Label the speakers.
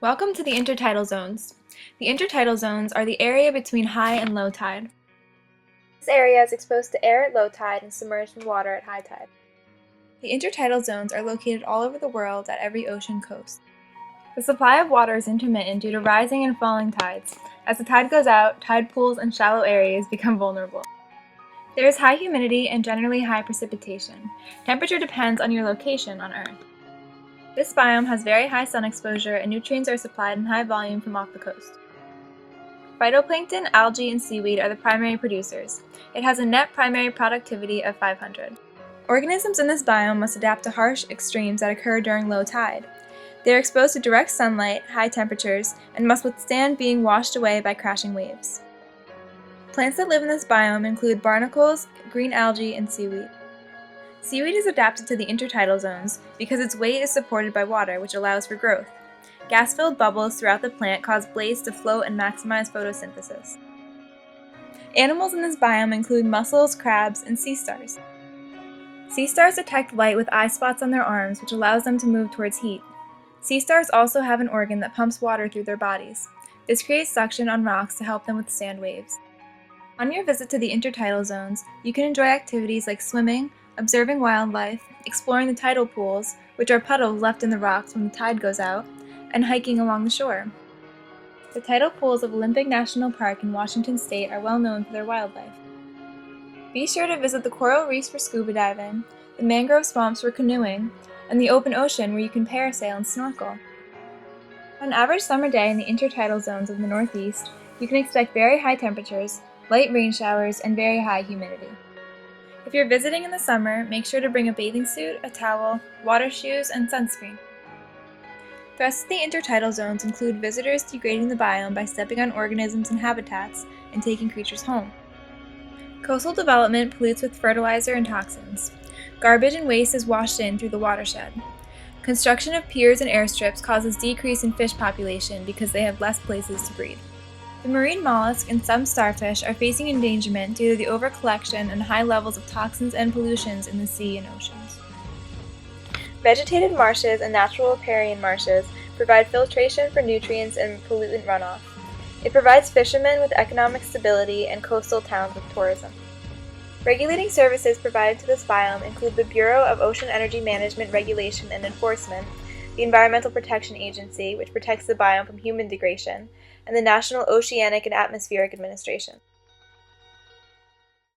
Speaker 1: Welcome to the Intertidal Zones. The intertidal zones are the area between high and low tide. This area is exposed to air at low tide and submerged in water at high tide. The intertidal zones are located all over the world at every ocean coast. The supply of water is intermittent due to rising and falling tides. As the tide goes out, tide pools and shallow areas become vulnerable. There is high humidity and generally high precipitation. Temperature depends on your location on Earth. This biome has very high sun exposure and nutrients are supplied in high volume from off the coast. Phytoplankton, algae, and seaweed are the primary producers. It has a net primary productivity of 500. Organisms in this biome must adapt to harsh extremes that occur during low tide. They are exposed to direct sunlight, high temperatures, and must withstand being washed away by crashing waves. Plants that live in this biome include barnacles, green algae, and seaweed. Seaweed is adapted to the intertidal zones because its weight is supported by water, which allows for growth. Gas-filled bubbles throughout the plant cause blades to float and maximize photosynthesis. Animals in this biome include mussels, crabs, and sea stars. Sea stars detect light with eye spots on their arms, which allows them to move towards heat. Sea stars also have an organ that pumps water through their bodies. This creates suction on rocks to help them withstand waves. On your visit to the intertidal zones, you can enjoy activities like swimming, observing wildlife, exploring the tidal pools, which are puddles left in the rocks when the tide goes out, and hiking along the shore. The tidal pools of Olympic National Park in Washington State are well known for their wildlife. Be sure to visit the coral reefs for scuba diving, the mangrove swamps for canoeing, and the open ocean where you can parasail and snorkel. On an average summer day in the intertidal zones of the Northeast, you can expect very high temperatures, light rain showers, and very high humidity. If you're visiting in the summer, make sure to bring a bathing suit, a towel, water shoes, and sunscreen. Threats to the intertidal zones include visitors degrading the biome by stepping on organisms and habitats and taking creatures home. Coastal development pollutes with fertilizer and toxins. Garbage and waste is washed in through the watershed. Construction of piers and airstrips causes decrease in fish population because they have less places to breed. The marine mollusk and some starfish are facing endangerment due to the overcollection and high levels of toxins and pollutions in the sea and oceans. Vegetated marshes and natural riparian marshes provide filtration for nutrients and pollutant runoff. It provides fishermen with economic stability and coastal towns with tourism. Regulating services provided to this biome include the Bureau of Ocean Energy Management Regulation and Enforcement, the Environmental Protection Agency, which protects the biome from human degradation, and the National Oceanic and Atmospheric Administration.